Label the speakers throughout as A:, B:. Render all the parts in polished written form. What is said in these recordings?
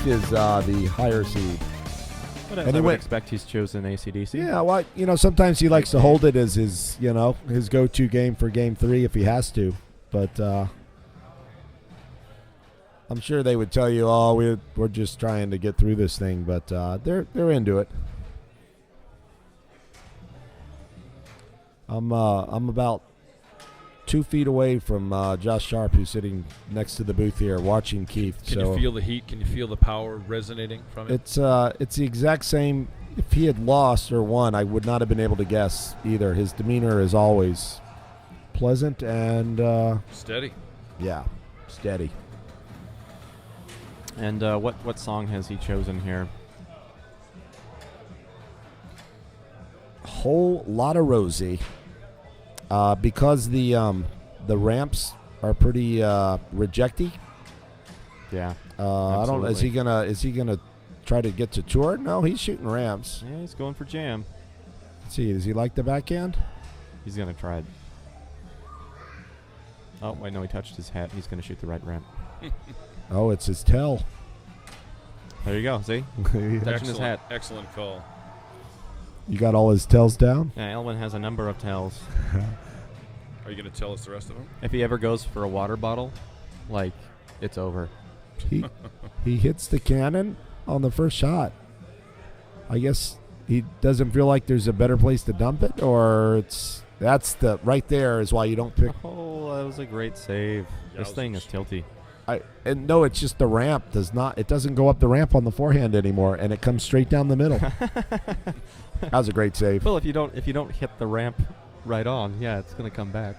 A: Keith is the higher seed.
B: But I would expect he's chosen ACDC.
A: Yeah, well, sometimes he likes to hold it as his go-to game for Game 3 if he has to. But I'm sure they would tell you, we're just trying to get through this thing. But they're into it. I'm about 2 feet away from Josh Sharpe, who's sitting next to the booth here, watching Keith.
C: Can you feel the heat? Can you feel the power resonating from it?
A: It's the exact same. If he had lost or won, I would not have been able to guess either. His demeanor is always pleasant and
C: steady.
A: Yeah, steady.
B: And what song has he chosen here?
A: Whole lot of Rosie. Because the ramps are pretty rejecty.
B: Yeah.
A: I don't. Is he gonna try to get to tour? No, he's shooting ramps.
B: Yeah, he's going for jam.
A: Let's see. Does he like the backhand?
B: He's gonna try it. Oh wait, no, he touched his hat. He's gonna shoot the right ramp.
A: Oh, it's his tail.
B: There you go. See, touching his hat.
C: Excellent call.
A: You got all his tells down?
B: Yeah, Elwin has a number of tells.
C: Are you going to tell us the rest of them?
B: If he ever goes for a water bottle, it's over.
A: He hits the cannon on the first shot. I guess he doesn't feel like there's a better place to dump it, or that's the right there is why you don't pick.
B: Oh, that was a great save. This thing is tilty.
A: No, it's just the ramp it doesn't go up the ramp on the forehand anymore, and it comes straight down the middle. That was a great save.
B: Well, if you don't hit the ramp right on, yeah, it's going to come back.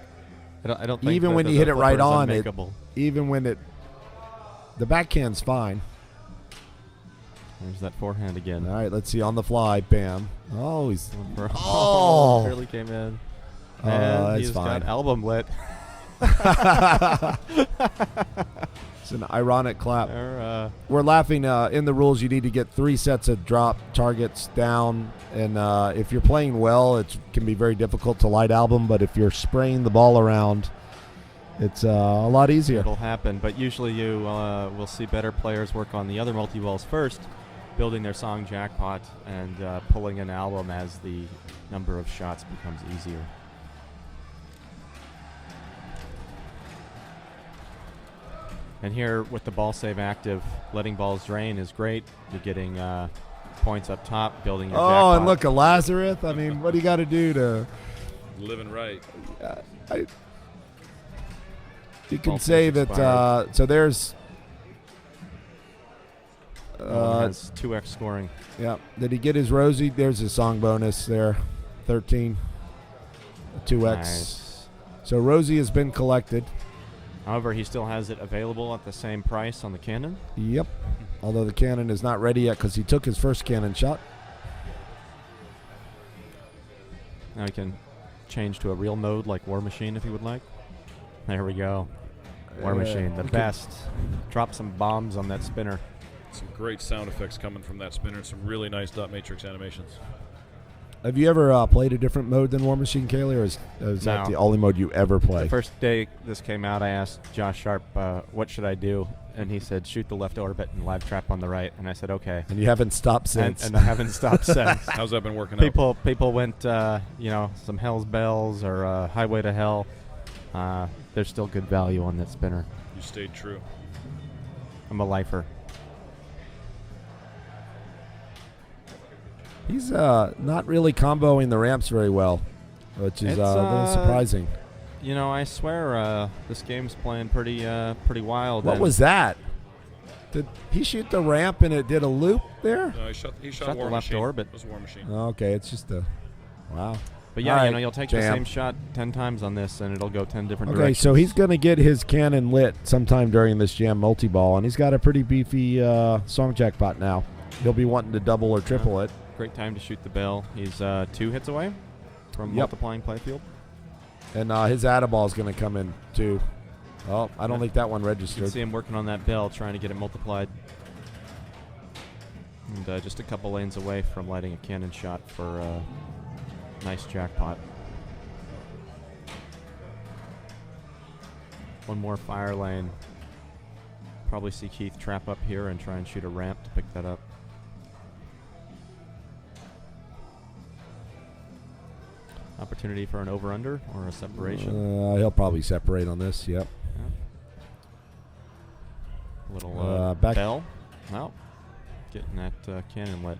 B: I don't think
A: even when you hit it right on, the backhand's fine.
B: There's that forehand again.
A: All right, let's see on the fly. Bam! Oh, he's
B: barely came in.
A: And
B: he's
A: fine.
B: got album lit.
A: It's an ironic clap. We're laughing. In the rules, you need to get 3 sets of drop targets down, and if you're playing well, it can be very difficult to light album. But if you're spraying the ball around, it's a lot easier.
B: It'll happen, but usually you will see better players work on the other multi-balls first, building their song jackpot and pulling an album as the number of shots becomes easier. And here with the ball save active, letting balls drain is great. You're getting points up top, building your jackpot.
A: Oh, and look, a Lazarus. I mean, what do you got to do to...
C: Living right.
A: You can say that, so there's...
B: has 2x scoring.
A: Yeah. Did he get his Rosie? There's his song bonus there. 13. 2x.
B: Nice.
A: So Rosie has been collected.
B: However, he still has it available at the same price on the cannon.
A: Yep. Although the cannon is not ready yet because he took his first cannon shot.
B: Now he can change to a real mode like War Machine if he would like. There we go. War Machine, the best. Drop some bombs on that spinner.
C: Some great sound effects coming from that spinner. Some really nice dot matrix animations.
A: Have you ever played a different mode than War Machine, Kaylee, or is that the only mode you ever play?
B: The first day this came out, I asked Josh Sharpe, what should I do? And he said, shoot the left orbit and live trap on the right. And I said, okay.
A: And you haven't stopped since.
B: And I haven't stopped since.
C: How's that been working out?
B: People went, some Hell's Bells or Highway to Hell. There's still good value on that spinner.
C: You stayed true.
B: I'm a lifer.
A: He's not really comboing the ramps very well, which is a little surprising.
B: I swear this game's playing pretty wild.
A: What was that? Did he shoot the ramp and it did a loop there?
C: No, he shot
B: the
C: War
B: left
C: Machine.
B: orbit.
C: It was War Machine.
A: Okay, it's just wow.
B: But yeah,
A: right,
B: you'll take the same shot 10 times on this, and it'll go 10 different
A: directions. Okay,
B: directions.
A: so he's going to get his cannon lit sometime during this jam multi-ball, and he's got a pretty beefy song jackpot now. He'll be wanting to double or triple it.
B: Great time to shoot the bell. He's 2 hits away from multiplying playfield.
A: And his Atta-ball is going to come in, too. Oh, I don't think that one registered.
B: You can see him working on that bell, trying to get it multiplied. And just a couple lanes away from lighting a cannon shot for a nice jackpot. One more fire lane. probably see Keith trap up here and try and shoot a ramp to pick that up. Opportunity for an over-under or a separation.
A: He'll probably separate on this. Yep.
B: A little
A: back
B: bell. Well, getting that cannon lit.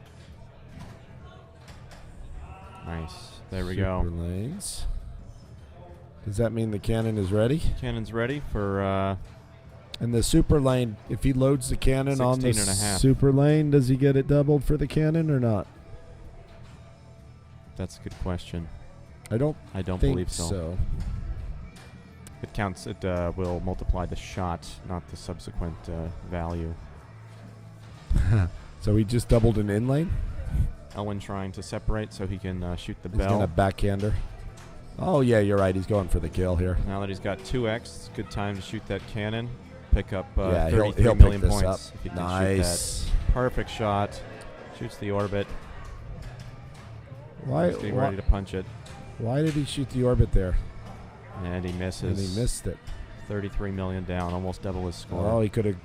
B: Nice. There we go.
A: Super lanes. Does that mean the cannon is ready?
B: Cannon's ready for.
A: And the super lane, if he loads the cannon on the
B: 16.5.
A: super lane, does he get it doubled for the cannon or not?
B: That's a good question.
A: I don't
B: think believe so. It counts. It will multiply the shot, not the subsequent value.
A: So he just doubled an in lane?
B: Elwin trying to separate so he can shoot the
A: He's
B: bell.
A: going to backhander. Oh, yeah, you're right. He's going for the kill here.
B: Now that he's got 2x, it's a good time to shoot that cannon. Pick up
A: yeah,
B: 33
A: he'll
B: million
A: pick this
B: points.
A: up.
B: If he can
A: Nice.
B: shoot that. Perfect shot. Shoots the orbit. He's getting ready to punch it.
A: Why did he shoot the orbit there?
B: And he misses.
A: And he missed it.
B: 33 million down, almost double his score.
A: Oh, he could have.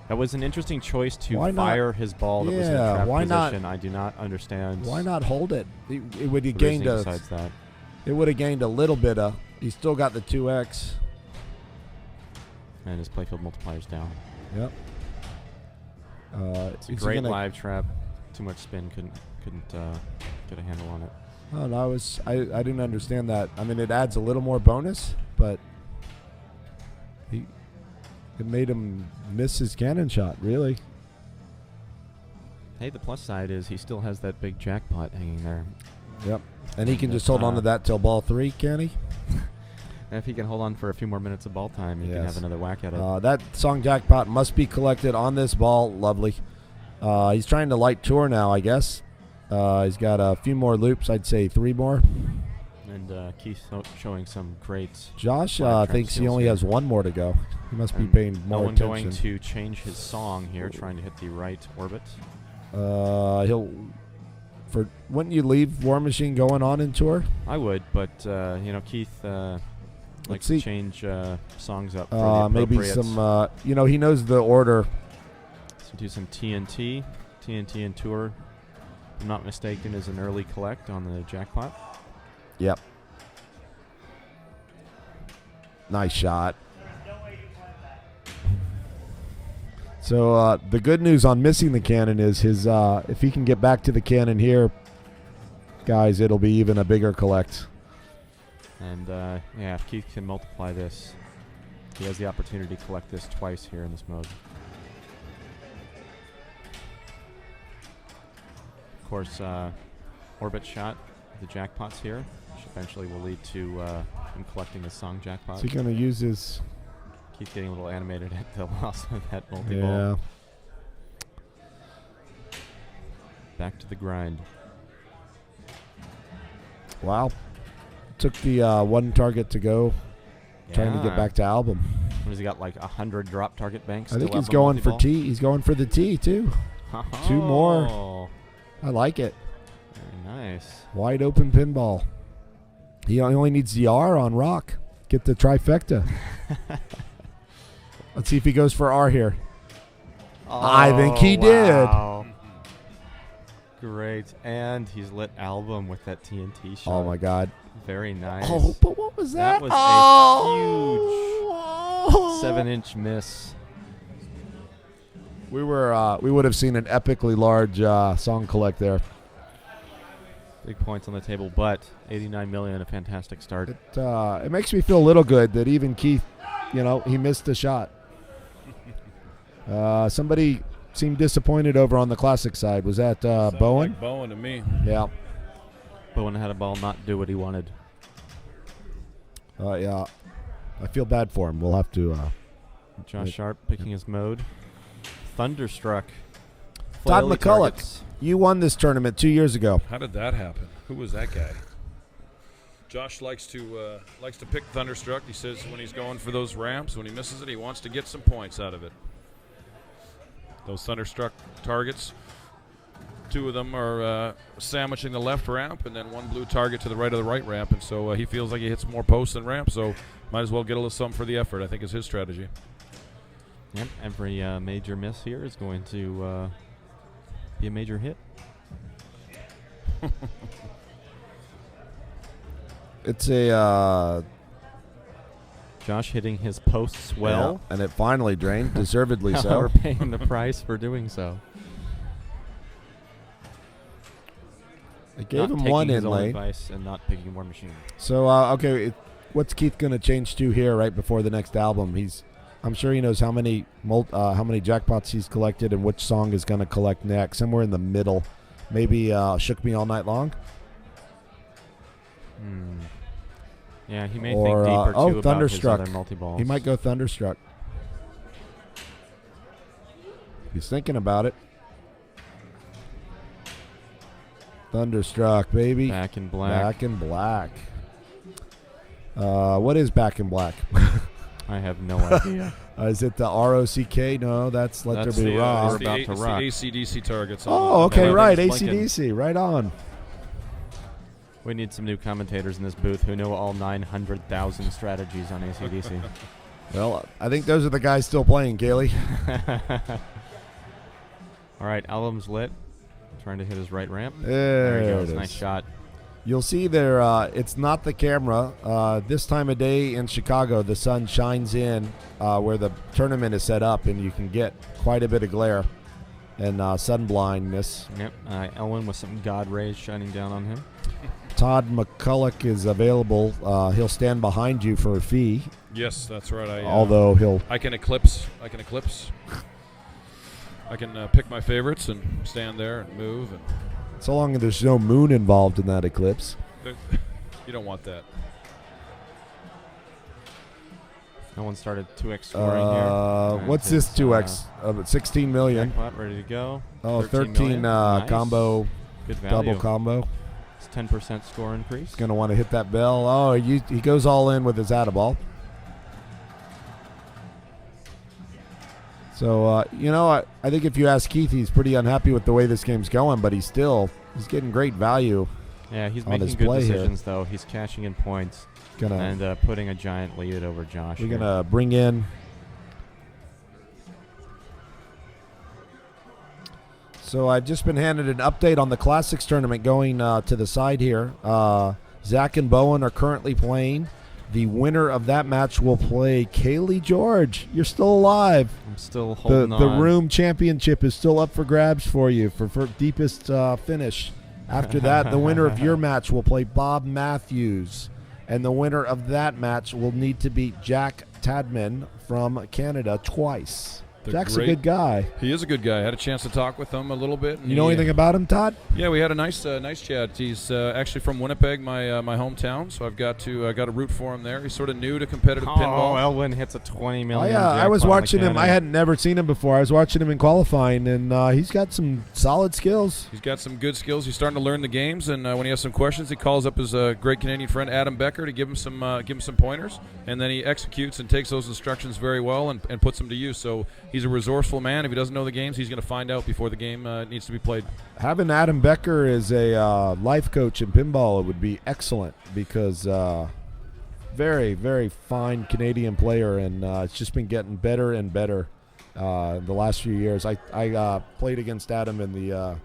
B: That was an interesting choice to
A: Why not?
B: fire his ball that was in
A: Yeah,
B: trap
A: why not?
B: position. I do not understand.
A: Why not hold it? It would have
B: the
A: gained
B: reasoning
A: a.
B: besides that.
A: It would have gained a little bit of. He still got the 2x.
B: And his playfield multiplyer's down.
A: Yep.
B: It's a great live trap. Too much spin, couldn't get a handle on it.
A: Oh, no, I didn't understand that. I mean, it adds a little more bonus, but it made him miss his cannon shot, really.
B: Hey, the plus side is he still has that big jackpot hanging there.
A: Yep. And he can just hold on to that till ball 3, can he?
B: And if he can hold on for a few more minutes of ball time, he can have another whack at it.
A: That song jackpot must be collected on this ball. Lovely. He's trying to light tour now, I guess. He's got a few more loops. I'd say 3 more.
B: And Keith showing some great.
A: Josh thinks he only has 1 more to go. He must be paying more
B: Elwin
A: attention.
B: going to change his song here, trying to hit the right orbit.
A: Wouldn't you leave War Machine going on in tour?
B: I would, but Keith likes to change songs up. For the
A: maybe some. He knows the order.
B: So do some TNT and tour. If I'm not mistaken, is an early collect on the jackpot.
A: Yep. Nice shot. So the good news on missing the cannon is his. If he can get back to the cannon here, guys, it'll be even a bigger collect.
B: And if Keith can multiply this, he has the opportunity to collect this twice here in this mode. Of course, orbit shot, the jackpots here, which eventually will lead to him collecting the song jackpot.
A: Is he going to use his...
B: Keith getting a little animated at the loss of that multi-ball.
A: Yeah.
B: Back to the grind.
A: Wow. Took the 1 target to go. Trying to get back to album.
B: What has he got, like 100 drop target banks?
A: I think he's going for T. He's going for the T, too. 2 more. I like it.
B: Very nice.
A: Wide open pinball. He only needs the R on rock. Get the trifecta. Let's see if he goes for R here. I think he did.
B: Great. And he's lit album with that TNT shot.
A: Oh, my God.
B: Very nice.
A: Oh, but what was that?
B: That was a huge 7-inch miss.
A: We would have seen an epically large song collect there.
B: Big points on the table, but 89 million, a fantastic start.
A: It makes me feel a little good that even Keith, he missed a shot. Somebody seemed disappointed over on the classic side. Was that Bowen?
C: Like Bowen to me.
A: Yeah.
B: Bowen had a ball not do what he wanted.
A: Yeah. I feel bad for him. We'll have to.
B: Josh Sharpe picking his mode. Thunderstruck.
A: Todd
B: Flaily
A: McCulloch,
B: targets.
A: you won this tournament 2 years ago.
C: How did that happen? Who was that guy? Josh likes to pick Thunderstruck. He says when he's going for those ramps, when he misses it, he wants to get some points out of it. Those Thunderstruck targets, 2 of them are sandwiching the left ramp, and then 1 blue target to the right of the right ramp. And so he feels like he hits more posts than ramps, so might as well get a little something for the effort, I think is his strategy.
B: Yep, every major miss here is going to be a major hit.
A: It's a
B: Josh hitting his posts well.
A: yeah, and it finally drained, deservedly so.
B: We're paying the price for doing so.
A: It gave
B: Not
A: him one
B: taking his own
A: inlay.
B: advice and not picking more machine.
A: So okay, what's Keith going to change to here right before the next album? I'm sure he knows how many jackpots he's collected and which song is going to collect next. Somewhere in the middle, maybe "Shook Me All Night Long."
B: Yeah, he may
A: Or,
B: think deeper too about
A: Thunderstruck.
B: his other multi-balls.
A: He might go Thunderstruck. He's thinking about it. Thunderstruck, baby.
B: Back in black.
A: Back in black. What is Back in Black?
B: I have no idea.
A: Is it the ROCK? No, that's Let
B: That's
A: There Be
B: the,
A: Rock.
B: we're about to
C: it's
B: rock.
C: the ACDC targets.
A: Oh, okay,
B: Well,
A: right.
B: everything's
A: ACDC, right on.
B: We need some new commentators in this booth who know all 900,000 strategies on ACDC.
A: Well, I think those are the guys still playing, Kaylee.
B: All right, album's lit. Trying to hit his right ramp.
A: There
B: he
A: it
B: goes.
A: is.
B: Nice shot.
A: You'll see there, it's not the camera. This time of day in Chicago, the sun shines in where the tournament is set up, and you can get quite a bit of glare and sun blindness.
B: Yep. Elwin with some God rays shining down on him.
A: Todd McCulloch is available. He'll stand behind you for a fee,
C: Yes, that's right.
A: although he'll...
C: I can eclipse. I can pick my favorites and stand there and move. And
A: So long as there's no moon involved in that eclipse.
C: you don't want that.
B: No one started 2x scoring here.
A: What's this 2x? 16 million.
B: Jackpot ready to go.
A: Oh, 13
B: million. Nice.
A: combo,
B: Good value.
A: double combo.
B: It's 10% score increase.
A: He's going to want to hit that bell. Oh, he goes all in with his Atta-ball. So, I think if you ask Keith, he's pretty unhappy with the way this game's going, but he's getting great value.
B: Yeah, he's
A: on
B: making
A: his
B: good
A: play here.
B: decisions, though. He's cashing in points and putting a giant lead over Josh.
A: We're
B: here.
A: going to bring in... So I've just been handed an update on the Classics tournament going to the side here. Zach and Bowen are currently playing. The winner of that match will play Kaylee George. You're still alive.
B: I'm still holding on.
A: The room championship is still up for grabs for you for deepest finish. After that, the winner of your match will play Bob Matthews. And the winner of that match will need to beat Jack Tadman from Canada twice. Jack's a good guy.
C: He is a good guy. I had a chance to talk with him a little bit.
A: You know anything about him, Todd?
C: Yeah, we had a nice chat. He's actually from Winnipeg, my hometown, so I've got to root for him there. He's sort of new to competitive pinball.
B: Oh, Elwin hits a 20 million.
A: Yeah, I was watching him.
B: Canada.
A: I had never seen him before. I was watching him in qualifying, and he's got some solid skills.
C: He's got some good skills. He's starting to learn the games, and when he has some questions, he calls up his great Canadian friend Adam Becker to give him some pointers, and then he executes and takes those instructions very well and puts them to use. So he's a resourceful man. If he doesn't know the games, he's going to find out before the game needs to be played.
A: Having Adam Becker as a life coach in pinball would be excellent because very, very fine Canadian player, and it's just been getting better and better the last few years. I played against Adam in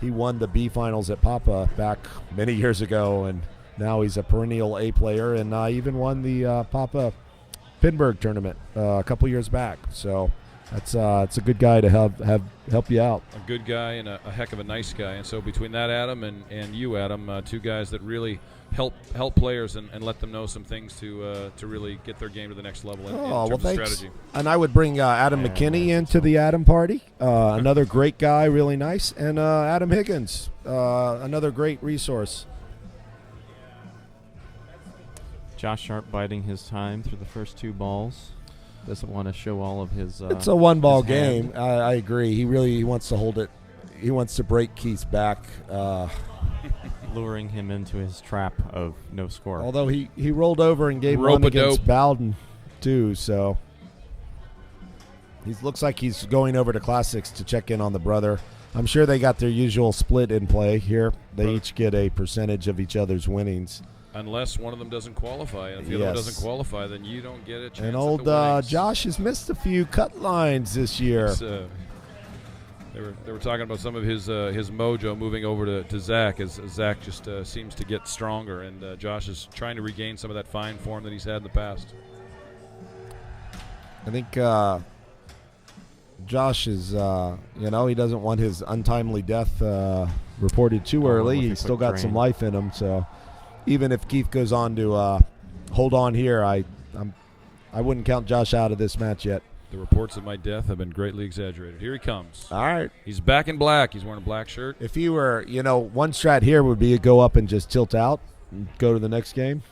A: he won the B finals at Papa back many years ago, and now he's a perennial A player, and even won the Papa Pinburg tournament a couple years back. So it's a good guy to help you out.
C: A good guy and a heck of a nice guy. And so between that Adam and you, Adam, two guys that really help players and let them know some things to really get their game to the next level in terms of strategy.
A: And I would bring Adam McKinney into the Adam party. Another great guy, really nice. And Adam Higgins, another great resource.
B: Josh Sharpe biding his time through the first two balls. Doesn't want to show all of his.
A: It's a one-ball game. I agree. He wants to hold it. He wants to break Keith's back.
B: Luring him into his trap of no score.
A: Although he rolled over and gave one against Bowden, too. So he looks like he's going over to Classics to check in on the brother. I'm sure they got their usual split in play here. They each get a percentage of each other's winnings.
C: Unless one of them doesn't qualify. And if the other one doesn't qualify, then you don't get a chance.
A: And
C: at
A: old
C: the winnings.
A: Josh has missed a few cut lines this year.
C: They were talking about some of his mojo moving over to Zach, as Zach just seems to get stronger, and Josh is trying to regain some of that fine form that he's had in the past.
A: I think Josh is, he doesn't want his untimely death reported too early. He's still got some life in him, so even if Keith goes on to hold on here, I wouldn't count Josh out of this match yet.
C: The reports of my death have been greatly exaggerated. Here he comes.
A: All right.
C: He's back in black. He's wearing a black shirt.
A: If he were, one strat here would be to go up and just tilt out and go to the next game.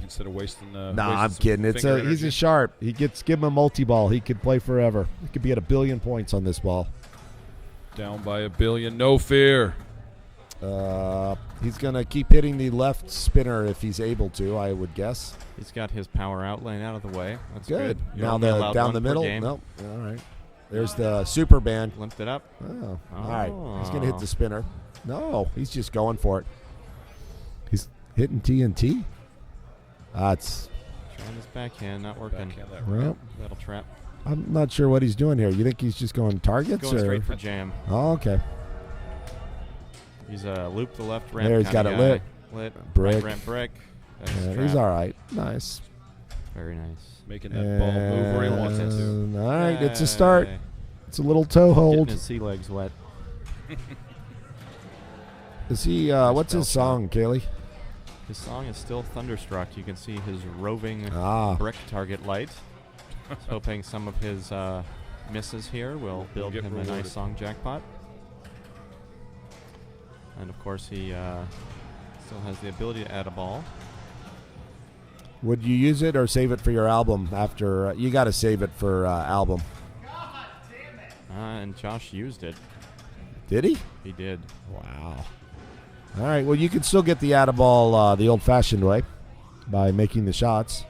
C: Instead of wasting
A: I'm kidding. He's a Sharpe. Give him a multi-ball. He could play forever. He could be at 1 billion points on this ball.
C: Down by 1 billion. No fear.
A: He's going to keep hitting the left spinner if he's able to, I would guess.
B: He's got his power out lane out of the way. That's
A: good.
B: You're
A: Now down the middle. Nope. All right. There's the super band.
B: Limped it up.
A: Oh. All right. He's going to hit the spinner. No, he's just going for it. He's hitting TNT. It's
B: trying his backhand, not working. That'll trap.
A: I'm not sure what he's doing here. You think he's just going targets?
B: He's going straight for jam.
A: Oh, okay.
B: He's looped the left ramp.
A: There, he's got it lit. Brick.
B: Right ramp brick.
A: He's all right. Nice.
B: Very nice.
C: Making that ball move where he wants it to.
A: All right, it's a start. It's a little toe hold.
B: Getting his sea legs wet.
A: Is he? What's his song, Kaylee?
B: His song is still Thunderstruck. You can see his roving brick target light. He's hoping some of his misses here will build him a nice song jackpot. And of course, he still has the ability to add a ball.
A: Would you use it or save it for your album after? You got to save it for album.
B: And Josh used it.
A: Did he?
B: He did.
A: Wow. All right. Well, you can still get the add a ball the old-fashioned way by making the shots.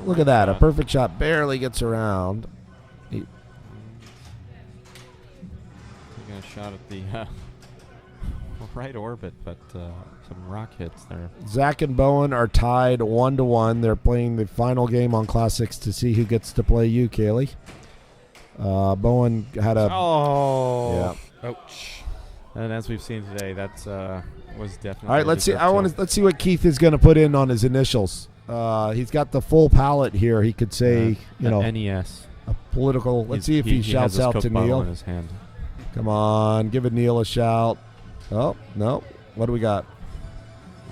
A: Look at that. A perfect shot barely gets around.
B: Taking a shot at the right orbit, but some rock hits there.
A: Zach and Bowen are tied 1-1. They're playing the final game on Classics to see who gets to play you, Kaylee. Bowen had a...
B: Oh.
A: Yeah.
C: Ouch.
B: And as we've seen today, that was definitely...
A: All right, let's see. Let's see what Keith is going to put in on his initials. He's got the full palette here. He could say,
B: NES.
A: A political... Let's see if he shouts out to Neil.
B: In his hand.
A: Come on, give Neil a shout. Oh, no. What do we got?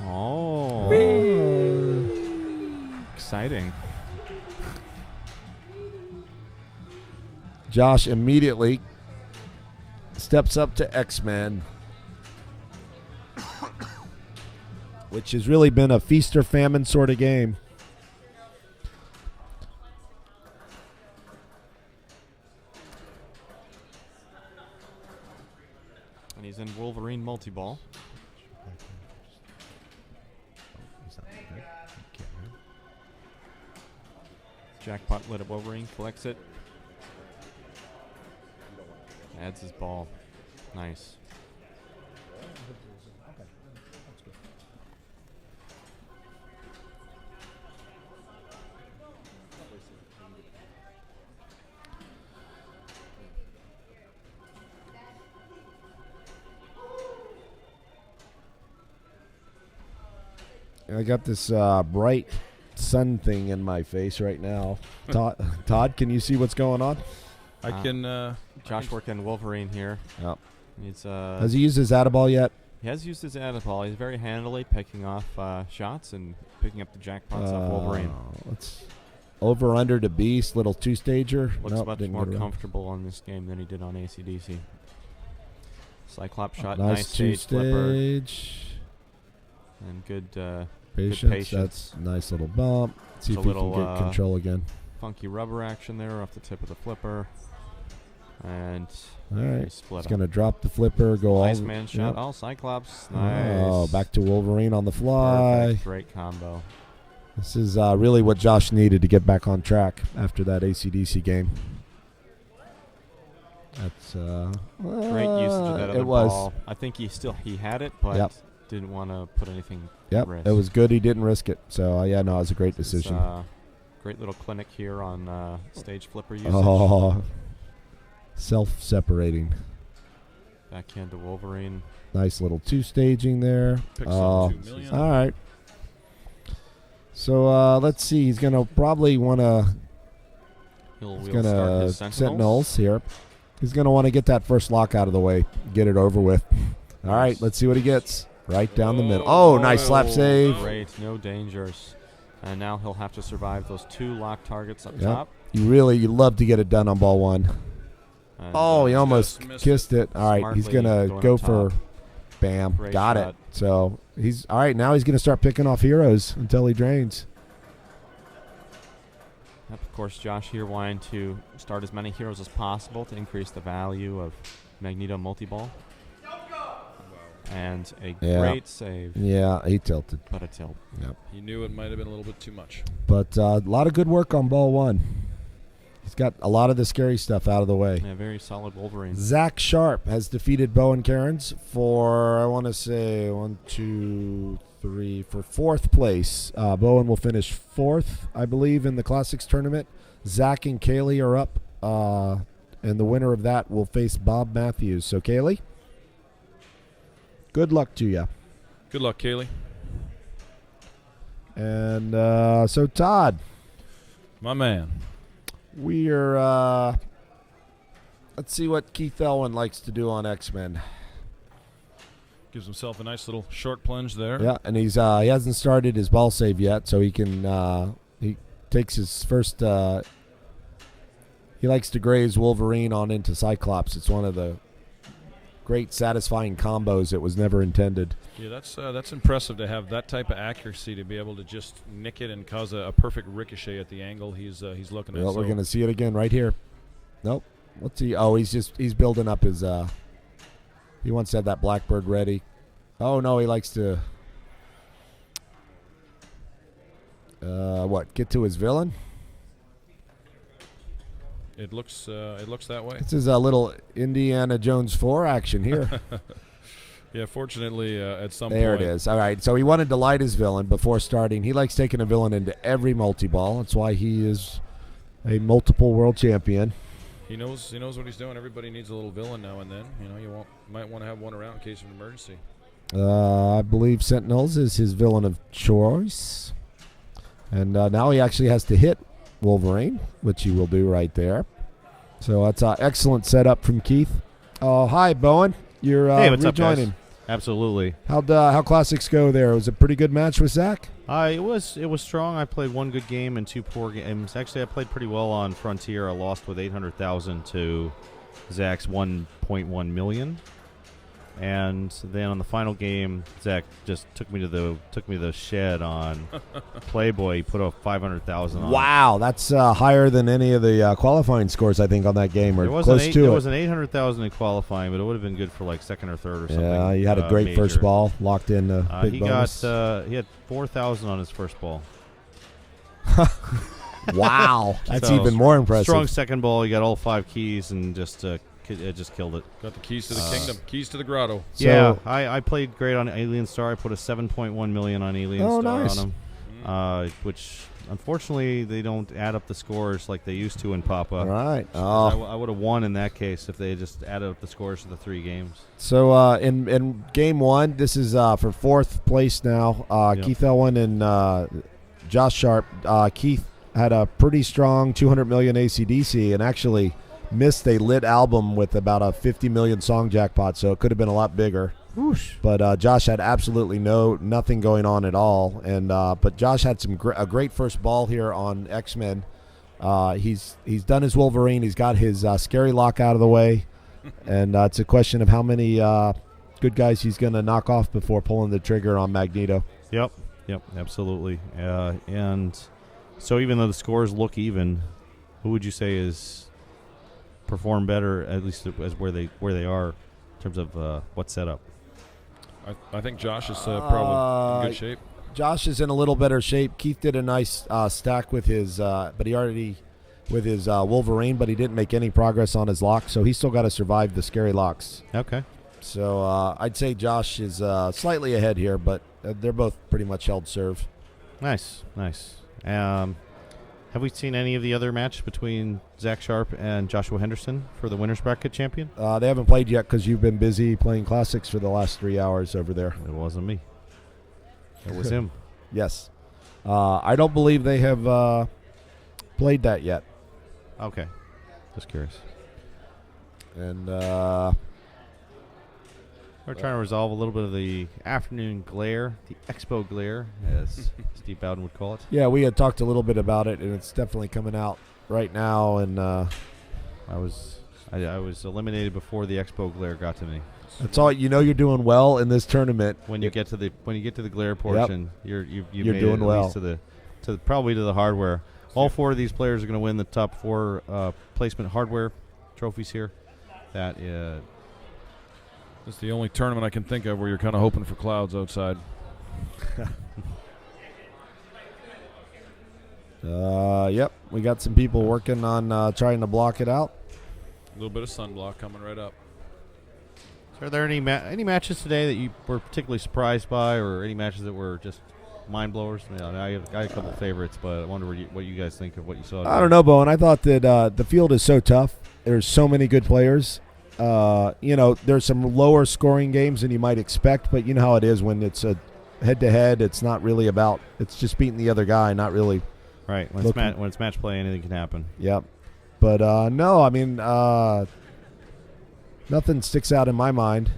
B: Oh. Exciting.
A: Josh immediately steps up to X-Men, which has really been a feast or famine sort of game.
B: And he's in Wolverine multi-ball. Jackpot lit up Wolverine, collects it. Adds his ball. Nice.
A: I got this bright sun thing in my face right now. Todd, can you see what's going on?
C: I can.
B: Josh working Wolverine here.
A: Yep.
B: Has
A: he used his Add-a-Ball yet?
B: He has used his Add-a-Ball. He's very handily picking off shots and picking up the jackpots off Wolverine.
A: Let's over-under to Beast, little two-stager.
B: Looks much more comfortable on this game than he did on ACDC. Cyclops shot, nice stage flipper. And good patience.
A: That's a nice little bump. See if we can get control again.
B: Funky rubber action there off the tip of the flipper. And
A: all right, he's going to drop the flipper, go all
B: Iceman shot.
A: Yep.
B: Oh, Cyclops. Nice.
A: Oh, back to Wolverine on the fly.
B: Perfect. Great combo.
A: This is really what Josh needed to get back on track after that ACDC game. That's
B: great usage of that other ball. I think he had it, but didn't want to put anything at risk.
A: It was good. He didn't risk it. So yeah, no, it was a great decision.
B: Great little clinic here on stage flipper usage.
A: Oh, self-separating.
B: Backhand to Wolverine.
A: Nice little two-staging there.
C: Picks up $2 million.
A: All right. So let's see. He's going to probably want to. He's going to Sentinels here. He's going to want to get that first lock out of the way, get it over with. All right, let's see what he gets. Right down the middle. Oh, nice slap save.
B: Great, no dangers. And now he'll have to survive those 2 lock targets up top.
A: You love to get it done on ball 1. And he almost kissed it. All right, he's going to go for bam.
B: Great
A: got
B: shot.
A: it. So he's all right. Now he's going to start picking off heroes until he drains.
B: Of course, Josh here wanting to start as many heroes as possible to increase the value of Magneto multi-ball. And a great save.
A: Yeah, he tilted.
B: But a tilt.
A: Yep.
C: He knew it might have been a little bit too much.
A: But a lot of good work on ball 1. He's got a lot of the scary stuff out of the way.
B: Yeah, very solid Wolverine.
A: Josh Sharpe has defeated Bowen Cairns for, I want to say, 1, 2, 3, for 4th place. Bowen will finish 4th, I believe, in the Classics tournament. Zach and Kaylee are up, and the winner of that will face Bob Matthews. So, Kaylee, good luck to you.
C: Good luck, Kaylee.
A: And so, Todd.
C: My man.
A: We are, let's see what Keith Elwin likes to do on X-Men.
C: Gives himself a nice little short plunge there.
A: Yeah, and he hasn't started his ball save yet, so he can, he takes his first, he likes to graze Wolverine on into Cyclops. It's one of the great satisfying combos that was never intended.
C: Yeah, that's impressive to have that type of accuracy to be able to just nick it and cause a perfect ricochet at the angle he's looking at.
A: Well, we're going to see it again right here. Nope. Let's see. Oh, he's building up his. He wants to have that Blackbird ready. Oh no, he likes to. Get to his villain?
C: It looks that way.
A: This is a little Indiana Jones 4 action here.
C: Yeah, fortunately, at some point.
A: There it is. All right, so he wanted to light his villain before starting. He likes taking a villain into every multi-ball. That's why he is a multiple world champion.
C: He knows what he's doing. Everybody needs a little villain now and then. You know, you might want to have one around in case of an emergency.
A: I believe Sentinels is his villain of choice. And now he actually has to hit Wolverine, which he will do right there. So that's an excellent setup from Keith. Hi, Bowen. You're
D: hey, what's
A: rejoining.
D: Up, guys? Absolutely.
A: How classics go there? Was it a pretty good match with Zach?
D: It was strong. I played 1 good game and 2 poor games. Actually, I played pretty well on Frontier. I lost with 800,000 to Zach's 1.1 million. And then on the final game, Zach just took me to the shed on Playboy. He put a 500,000 on.
A: Wow, that's higher than any of the qualifying scores I think on that game, or close to it.
D: There was an 800,000 in qualifying, but it would have been good for like 2nd or 3rd or something.
A: Yeah, you had a great
D: major.
A: first ball, locked in. Big bonus.
D: He had 4,000 on his first ball.
A: Wow, that's even more impressive.
D: Strong second ball. He got all 5 keys and just killed it.
C: Got the keys to the kingdom, keys to the grotto.
D: So yeah, I played great on Alien Star. I put a 7.1 million on Alien Star
A: nice.
D: on him, which unfortunately they don't add up the scores like they used to in Papa.
A: All right.
D: I would have won in that case if they had just added up the scores for the 3 games.
A: So in game 1, this is for 4th place now.
D: Yep.
A: Keith Elwin and Josh Sharpe. Keith had a pretty strong 200 million ACDC and actually missed a lit album with about a 50 million song jackpot, so it could have been a lot bigger.
D: Whoosh.
A: But Josh had absolutely nothing going on at all, and but Josh had a great first ball here on X-Men. He's done his Wolverine. He's got his scary lock out of the way, and it's a question of how many good guys he's going to knock off before pulling the trigger on Magneto.
D: Yep, absolutely. And so even though the scores look even, who would you say is perform better, at least as where they are in terms of what setup?
C: I think Josh is probably in good shape.
A: Josh is in a little better shape. Keith did a nice stack with his, but he already with his Wolverine, but he didn't make any progress on his lock, so he's still got to survive the scary locks.
D: Okay.
A: So I'd say Josh is slightly ahead here, but they're both pretty much held serve.
D: Nice. Have we seen any of the other match between Zach Sharpe and Joshua Henderson for the winner's bracket champion?
A: They haven't played yet because you've been busy playing classics for the last 3 hours over there.
D: It wasn't me. It was him.
A: Yes. I don't believe they have played that yet.
D: Okay. Just curious.
A: And
D: we're trying to resolve a little bit of the afternoon glare, the expo glare, as Steve Bowden would call it.
A: yeah, we had talked a little bit about it, and it's definitely coming out right now. And
D: I was eliminated before the expo glare got to me.
A: that's all. You know, you're doing well in this tournament.
D: When you get to the glare portion, you're made
A: doing
D: it at
A: well.
D: least probably to the hardware. All 4 of these players are going to win the top 4 placement hardware trophies here. That
C: It's the only tournament I can think of where you're kind of hoping for clouds outside.
A: Yep, we got some people working on trying to block it out.
C: A little bit of sunblock coming right up.
D: So are there any matches today that you were particularly surprised by, or any matches that were just mind blowers? I got a couple favorites, but I wonder what you guys think of what you saw today.
A: I don't know, Bowen. I thought that the field is so tough. There's so many good players. There's some lower scoring games than you might expect, but you know how it is when it's a head-to-head. It's not really about – it's just beating the other guy, not really –
D: right. When it's match play, anything can happen.
A: Yep. But, no, I mean, nothing sticks out in my mind.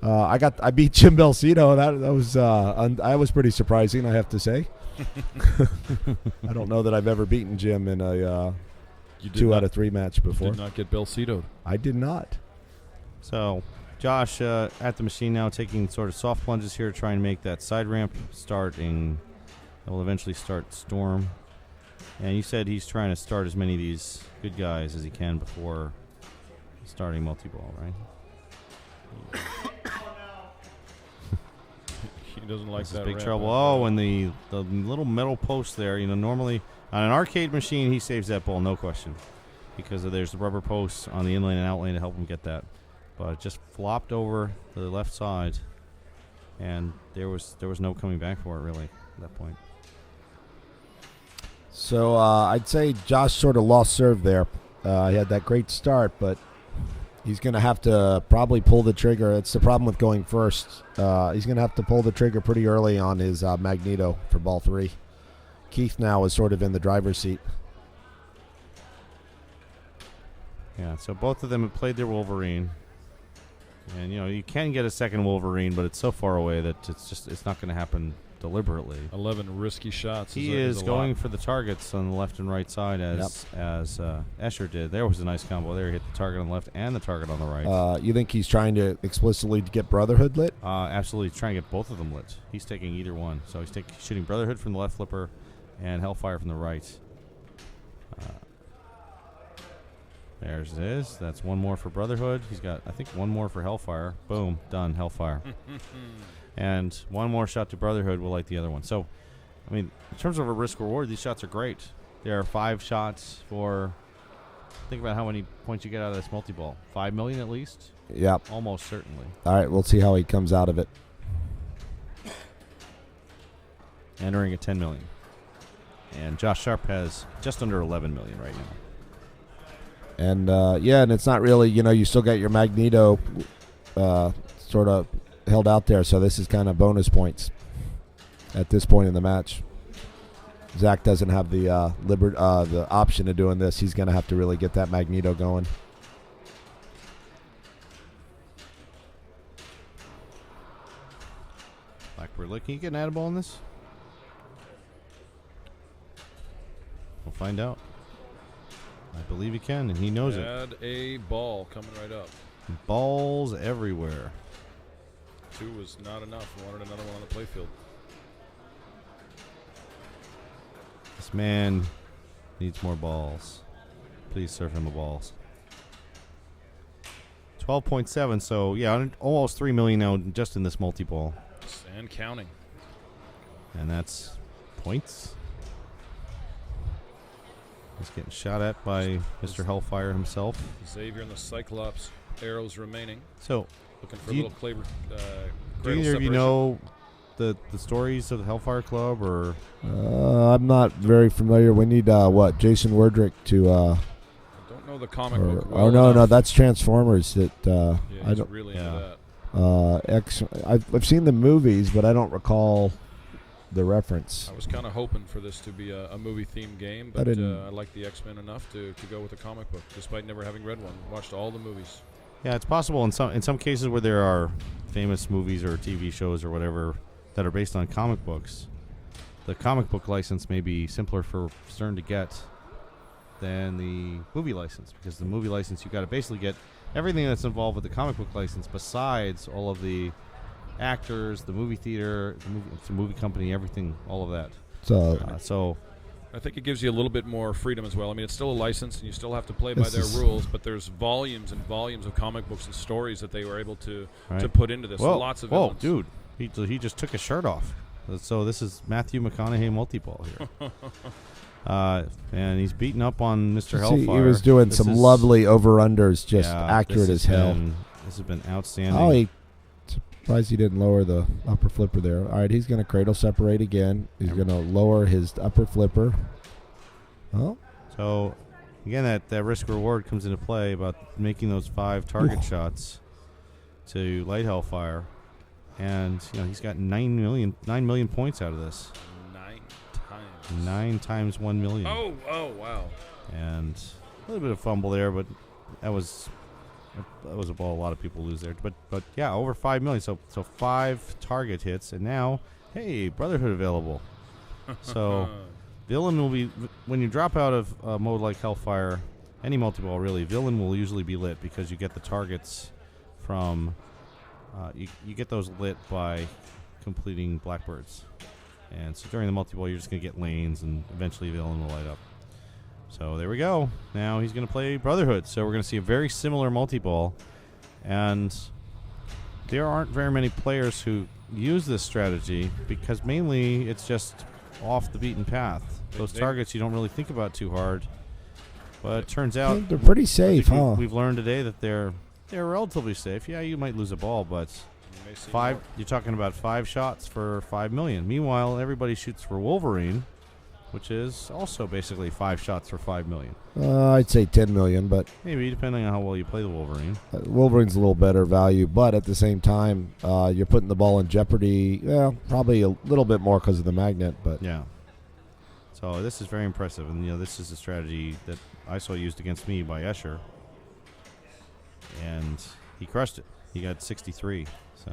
A: I beat Jim Belcito. That was I was pretty surprising, I have to say. I don't know that I've ever beaten Jim in a 2 out of 3 match before.
C: You did not get Belcito'd.
A: I did not.
D: So, Josh at the machine now, taking sort of soft plunges here to try and make that side ramp starting. It will eventually start Storm. And you said he's trying to start as many of these good guys as he can before starting multi-ball, right?
C: He doesn't like
D: This is
C: that.
D: big
C: ramp.
D: trouble. Oh, and the little metal post there. Normally on an arcade machine, he saves that ball, no question, because there's the rubber posts on the inlane and outlane to help him get that. But it just flopped over to the left side, and there was no coming back for it really at that point.
A: So I'd say Josh sort of lost serve there. He had that great start, but he's going to have to probably pull the trigger. It's the problem with going first. He's going to have to pull the trigger pretty early on his Magneto for ball 3. Keith now is sort of in the driver's seat.
D: Yeah, so both of them have played their Wolverine. And, you can get a second Wolverine, but it's so far away that it's not going to happen deliberately.
C: 11 risky shots.
D: He is going for the targets on the left and right side as Escher did. There was a nice combo there. He hit the target on the left and the target on the right.
A: You think he's trying to explicitly get Brotherhood lit?
D: Absolutely. He's trying to get both of them lit. He's taking either one. So he's shooting Brotherhood from the left flipper and Hellfire from the right. There's his. That's one more for Brotherhood. He's got, I think, one more for Hellfire. Boom. Done. Hellfire. And one more shot to Brotherhood will light the other one. So, I mean, in terms of a risk-reward, these shots are great. There are 5 shots for, think about how many points you get out of this multi-ball. 5 million at least?
A: Yep.
D: Almost certainly.
A: All right, we'll see how he comes out of it.
D: Entering at 10 million. And Josh Sharpe has just under 11 million right now.
A: And, and it's not really, you still got your Magneto sort of held out there, so this is kind of bonus points at this point in the match. Zach doesn't have the the option of doing this. He's going to have to really get that Magneto going.
D: Blackbird, can you get an add ball in this? We'll find out. I believe he can, and he knows it.
C: Add a ball coming right up.
D: Balls everywhere.
C: 2 was not enough. Wanted another one on the playfield.
D: This man needs more balls. Please serve him the balls. 12.7, so yeah, almost 3 million now just in this multi-ball.
C: And counting.
D: And that's points. He's getting shot at by Mr. Hellfire himself.
C: Xavier and the Cyclops arrows remaining.
D: So,
C: looking for a little cradle
D: do either of you
C: separation.
D: know the stories of the Hellfire Club, or?
A: I'm not very familiar. We need Jason Werdrick to.
C: I don't know the comic book.
A: No, that's Transformers. That
C: yeah,
A: I don't.
C: really into that.
A: I've seen the movies, but I don't recall the reference.
C: I was kind of hoping for this to be a movie-themed game, but I like the X-Men enough to go with a comic book, despite never having read one. Watched all the movies.
D: Yeah, it's possible in some cases where there are famous movies or TV shows or whatever that are based on comic books. The comic book license may be simpler for Stern to get than the movie license, because the movie license you got to basically get everything that's involved with the comic book license, besides all of the actors, the movie theater, the movie company, everything, all of that. So
C: I think it gives you a little bit more freedom as well. I mean, it's still a license, and you still have to play by their rules, but there's volumes and volumes of comic books and stories that they were able to put into this. Lots of villains.
D: Dude, he just took his shirt off. So this is Matthew McConaughey multi-ball here. And he's beating up on Mr. Hellfire.
A: He was doing some lovely over-unders, just accurate as hell.
D: This has been outstanding.
A: Oh, surprised he didn't lower the upper flipper there. All right, he's going to cradle separate again. He's going to lower his upper flipper. Oh.
D: So, again, that risk-reward comes into play about making those 5 target shots to light Hellfire. And, he's got 9 million points out of this.
C: 9 times.
D: 9 times 1 million.
C: Oh, wow.
D: And a little bit of fumble there, but that was a ball a lot of people lose there. But yeah, over 5 million. So 5 target hits, and now, hey, Brotherhood available. So villain will be, when you drop out of a mode like Hellfire, any multi-ball really, villain will usually be lit, because you get the targets from, you get those lit by completing Blackbirds. And so during the multi-ball, you're just going to get lanes, and eventually villain will light up. So there we go. Now he's going to play Brotherhood. So we're going to see a very similar multi-ball. And there aren't very many players who use this strategy, because mainly it's just off the beaten path. Those targets you don't really think about too hard. But it turns out
A: they're pretty safe, huh?
D: We've learned today that they're relatively safe. Yeah, you might lose a ball, but you're talking about 5 shots for 5 million. Meanwhile, everybody shoots for Wolverine, which is also basically 5 shots for 5 million.
A: I'd say 10 million, but
D: maybe, depending on how well you play the Wolverine.
A: Wolverine's a little better value, but at the same time, you're putting the ball in jeopardy. Well, probably a little bit more because of the magnet, but
D: yeah. So this is very impressive, and this is a strategy that I saw used against me by Escher, and he crushed it. He got 63. So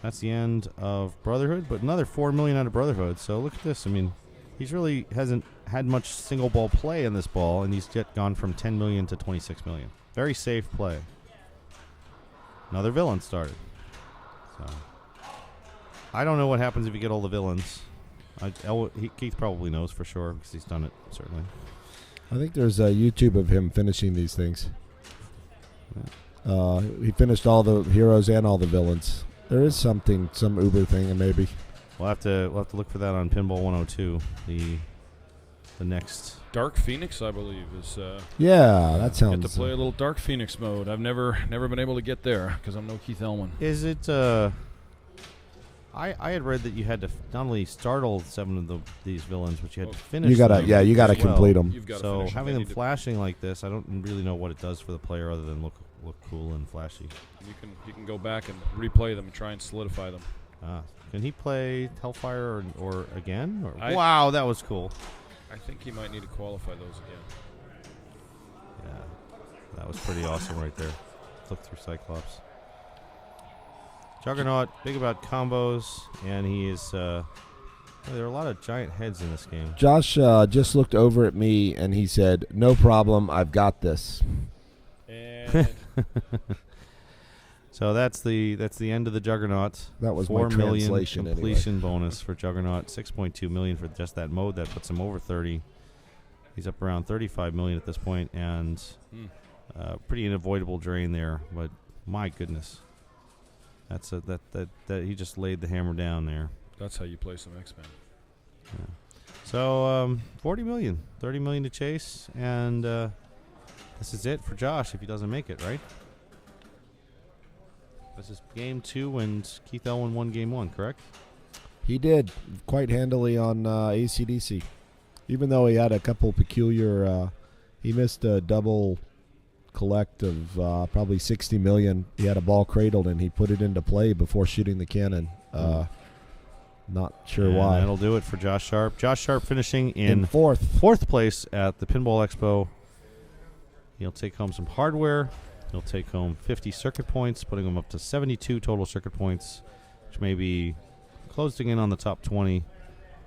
D: that's the end of Brotherhood, but another 4 million out of Brotherhood. So look at this. I mean, he's really hasn't had much single ball play in this ball, and he's gone from 10 million to 26 million. Very safe play. Another villain started. So I don't know what happens if you get all the villains. Keith probably knows for sure, because he's done it, certainly.
A: I think there's a YouTube of him finishing these things. He finished all the heroes and all the villains. There is some Uber thing, and maybe
D: we'll have to look for that on Pinball 102. The next
C: Dark Phoenix, I believe, is.
A: That sounds.
C: Get to play a little Dark Phoenix mode. I've never been able to get there because I'm no Keith Elwin.
D: Is it? I had read that you had to not only startle 7 of these villains, but you had to finish.
A: You gotta complete them.
D: So having them flashing like this, I don't really know what it does for the player other than look cool and flashy.
C: You can go back and replay them and try and solidify them.
D: Can he play Hellfire or again? Wow, that was cool.
C: I think he might need to qualify those again.
D: Yeah, that was pretty awesome right there. Flip through Cyclops. Juggernaut, big about combos, and he is. There are a lot of giant heads in this game.
A: Josh just looked over at me and he said, "No problem, I've got this."
C: And
D: so that's the end of the Juggernaut.
A: That was
D: 4
A: my
D: million
A: translation
D: completion
A: anyway.
D: bonus for Juggernaut. 6.2 million for just that mode. That puts him over 30. He's up around 35 million at this point, and pretty unavoidable drain there. But my goodness, that he just laid the hammer down there.
C: that's how you play some X-Men.
D: Yeah. So 40 million, 30 million to chase, and this is it for Josh if he doesn't make it, right? This is game 2, and Keith Elwin won game 1, correct?
A: He did quite handily on ACDC. Even though he had a couple peculiar, he missed a double collect of probably 60 million. He had a ball cradled, and he put it into play before shooting the cannon. Not sure why.
D: That'll do it for Josh Sharpe. Josh Sharpe finishing in
A: fourth
D: place at the Pinball Expo. He'll take home some hardware. He'll take home 50 circuit points, putting him up to 72 total circuit points, which may be closing in on the top 20.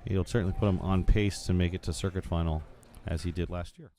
D: He'll certainly put him on pace to make it to circuit final, as he did last year.